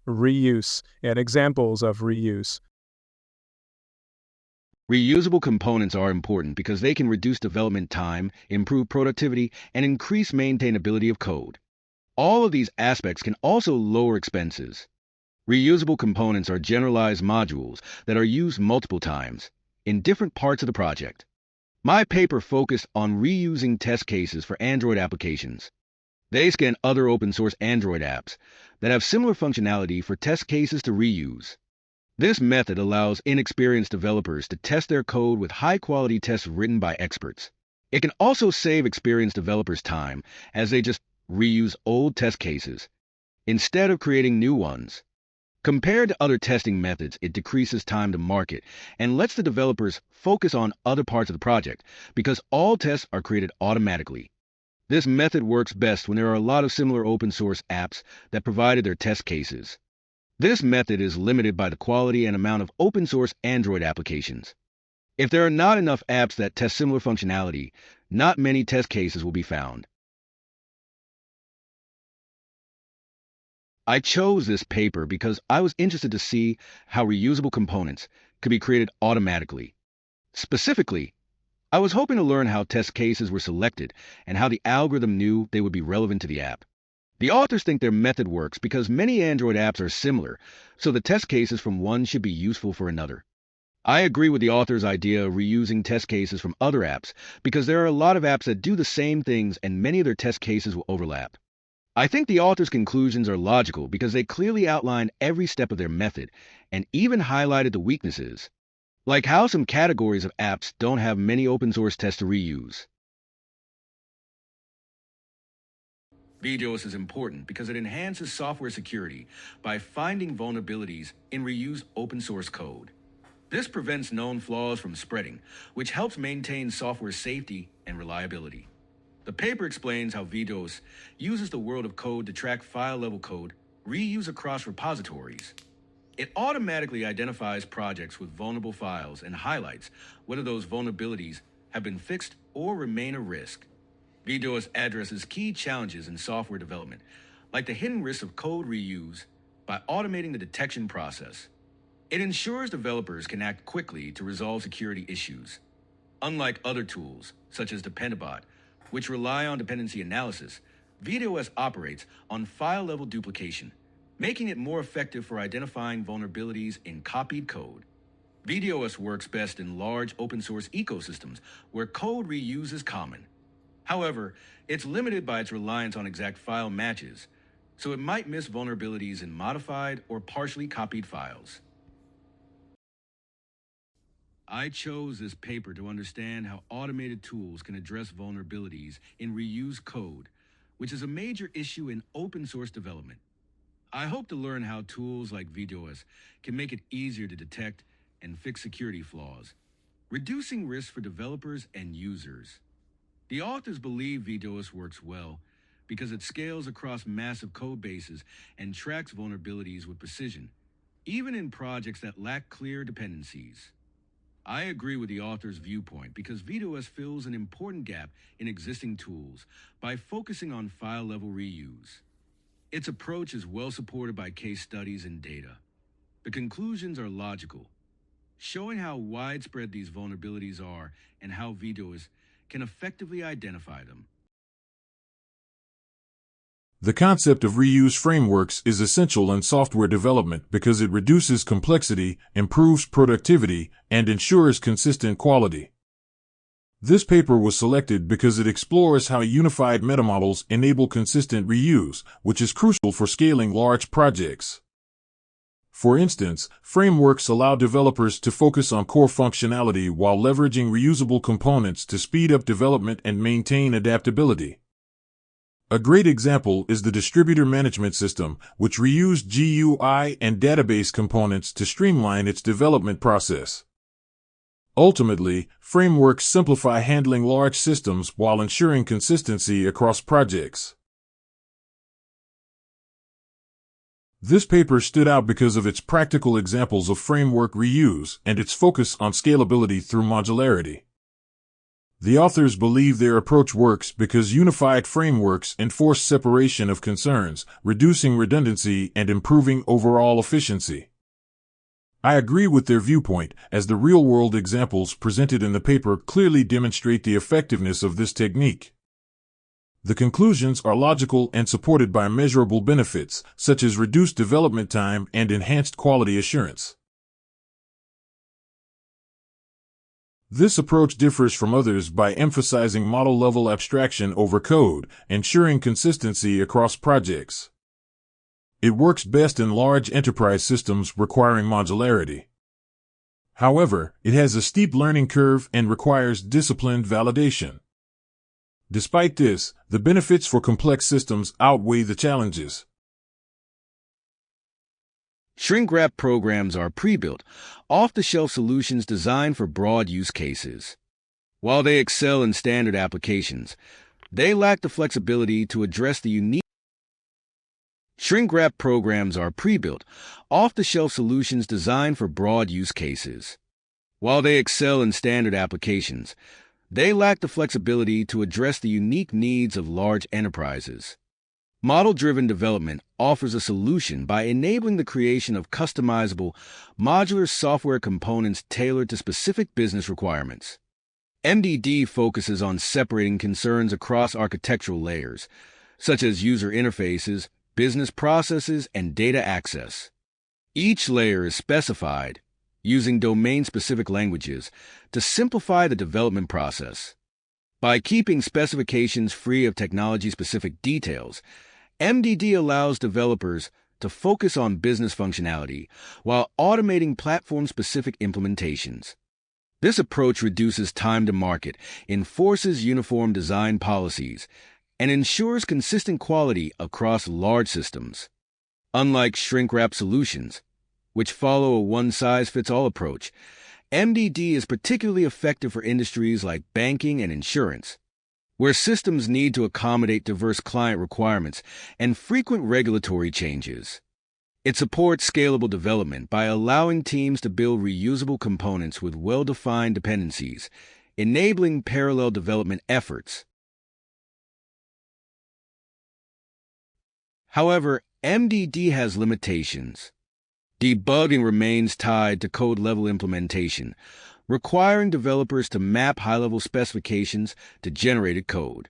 reuse and examples of reuse. Reusable components are important because they can reduce development time, improve productivity, and increase maintainability of code. All of these aspects can also lower expenses. Reusable components are generalized modules that are used multiple times in different parts of the project. My paper focused on reusing test cases for Android applications. They scan other open-source Android apps that have similar functionality for test cases to reuse. This method allows inexperienced developers to test their code with high-quality tests written by experts. It can also save experienced developers time as they just reuse old test cases instead of creating new ones. Compared to other testing methods, it decreases time to market and lets the developers focus on other parts of the project because all tests are created automatically. This method works best when there are a lot of similar open-source apps that provided their test cases. This method is limited by the quality and amount of open-source Android applications. If there are not enough apps that test similar functionality, not many test cases will be found. I chose this paper because I was interested to see how reusable components could be created automatically. Specifically, I was hoping to learn how test cases were selected and how the algorithm knew they would be relevant to the app. The authors think their method works because many Android apps are similar, so the test cases from one should be useful for another. I agree with the author's idea of reusing test cases from other apps because there are a lot of apps that do the same things and many of their test cases will overlap. I think the author's conclusions are logical because they clearly outlined every step of their method and even highlighted the weaknesses, like how some categories of apps don't have many open-source tests to reuse. VDOS is important because it enhances software security by finding vulnerabilities in reused open-source code. This prevents known flaws from spreading, which helps maintain software safety and reliability. The paper explains how VDOS uses the world of code to track file-level code reuse across repositories. It automatically identifies projects with vulnerable files and highlights whether those vulnerabilities have been fixed or remain a risk. VDOS addresses key challenges in software development, like the hidden risks of code reuse, by automating the detection process. It ensures developers can act quickly to resolve security issues. Unlike other tools, such as Dependabot, which rely on dependency analysis, VDOS operates on file-level duplication, making it more effective for identifying vulnerabilities in copied code. VDOS works best in large open-source ecosystems where code reuse is common. However, it's limited by its reliance on exact file matches, so it might miss vulnerabilities in modified or partially copied files. I chose this paper to understand how automated tools can address vulnerabilities in reused code, which is a major issue in open-source development. I hope to learn how tools like VDOS can make it easier to detect and fix security flaws, reducing risk for developers and users. The authors believe VDOS works well because it scales across massive code bases and tracks vulnerabilities with precision, even in projects that lack clear dependencies. I agree with the author's viewpoint because VDOS fills an important gap in existing tools by focusing on file-level reuse. Its approach is well supported by case studies and data. The conclusions are logical, showing how widespread these vulnerabilities are and how VDOS can effectively identify them. The concept of reuse frameworks is essential in software development because it reduces complexity, improves productivity, and ensures consistent quality. This paper was selected because it explores how unified metamodels enable consistent reuse, which is crucial for scaling large projects. For instance, frameworks allow developers to focus on core functionality while leveraging reusable components to speed up development and maintain adaptability. A great example is the Distributor Management System, which reused GUI and database components to streamline its development process. Ultimately, frameworks simplify handling large systems while ensuring consistency across projects. This paper stood out because of its practical examples of framework reuse and its focus on scalability through modularity. The authors believe their approach works because unified frameworks enforce separation of concerns, reducing redundancy and improving overall efficiency. I agree with their viewpoint, as the real-world examples presented in the paper clearly demonstrate the effectiveness of this technique. The conclusions are logical and supported by measurable benefits, such as reduced development time and enhanced quality assurance. This approach differs from others by emphasizing model-level abstraction over code, ensuring consistency across projects. It works best in large enterprise systems requiring modularity. However, it has a steep learning curve and requires disciplined validation. Despite this, the benefits for complex systems outweigh the challenges. Shrink-wrap programs are pre-built, off-the-shelf solutions designed for broad use cases. While they excel in standard applications, they lack the flexibility to address the unique. Shrink-wrap programs are pre-built, off-the-shelf solutions designed for broad use cases. While they excel in standard applications, they lack the flexibility to address the unique needs of large enterprises. Model-driven development offers a solution by enabling the creation of customizable, modular software components tailored to specific business requirements. MDD focuses on separating concerns across architectural layers, such as user interfaces, business processes, and data access. Each layer is specified, using domain-specific languages, to simplify the development process. By keeping specifications free of technology-specific details, MDD allows developers to focus on business functionality while automating platform-specific implementations. This approach reduces time to market, enforces uniform design policies, and ensures consistent quality across large systems. Unlike shrink-wrap solutions, which follow a one-size-fits-all approach, MDD is particularly effective for industries like banking and insurance, where systems need to accommodate diverse client requirements and frequent regulatory changes. It supports scalable development by allowing teams to build reusable components with well-defined dependencies, enabling parallel development efforts. However, MDD has limitations. Debugging remains tied to code-level implementation, requiring developers to map high-level specifications to generated code.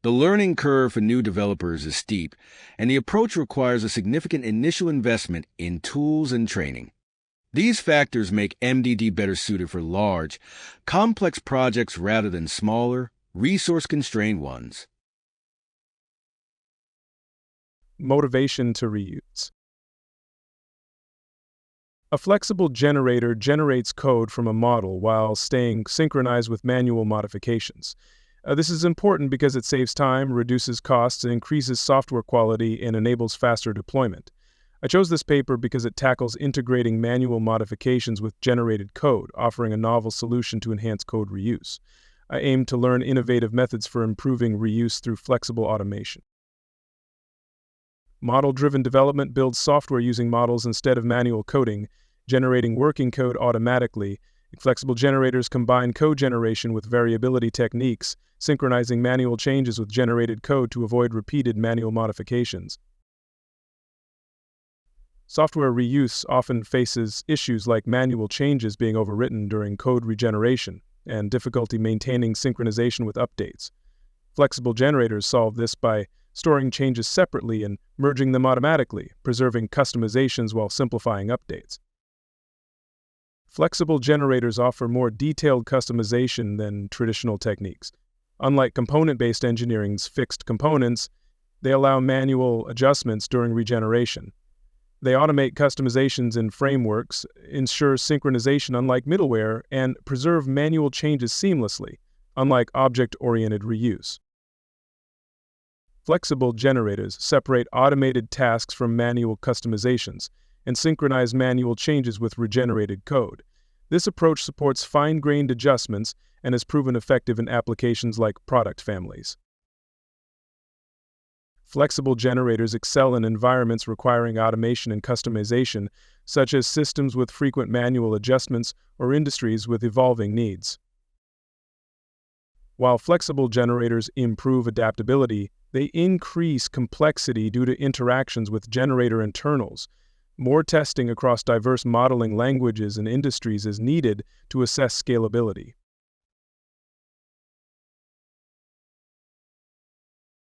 The learning curve for new developers is steep, and the approach requires a significant initial investment in tools and training. These factors make MDD better suited for large, complex projects rather than smaller, resource-constrained ones. Motivation to reuse. A flexible generator generates code from a model while staying synchronized with manual modifications. This is important because it saves time, reduces costs, and increases software quality and enables faster deployment. I chose this paper because it tackles integrating manual modifications with generated code, offering a novel solution to enhance code reuse. I aim to learn innovative methods for improving reuse through flexible automation. Model-driven development builds software using models instead of manual coding, generating working code automatically. Flexible generators combine code generation with variability techniques, synchronizing manual changes with generated code to avoid repeated manual modifications. Software reuse often faces issues like manual changes being overwritten during code regeneration and difficulty maintaining synchronization with updates. Flexible generators solve this by storing changes separately and merging them automatically, preserving customizations while simplifying updates. Flexible generators offer more detailed customization than traditional techniques. Unlike component-based engineering's fixed components, they allow manual adjustments during regeneration. They automate customizations in frameworks, ensure synchronization unlike middleware, and preserve manual changes seamlessly, unlike object-oriented reuse. Flexible generators separate automated tasks from manual customizations and synchronize manual changes with regenerated code. This approach supports fine-grained adjustments and has proven effective in applications like product families. Flexible generators excel in environments requiring automation and customization, such as systems with frequent manual adjustments or industries with evolving needs. While flexible generators improve adaptability, they increase complexity due to interactions with generator internals. More testing across diverse modeling languages and industries is needed to assess scalability.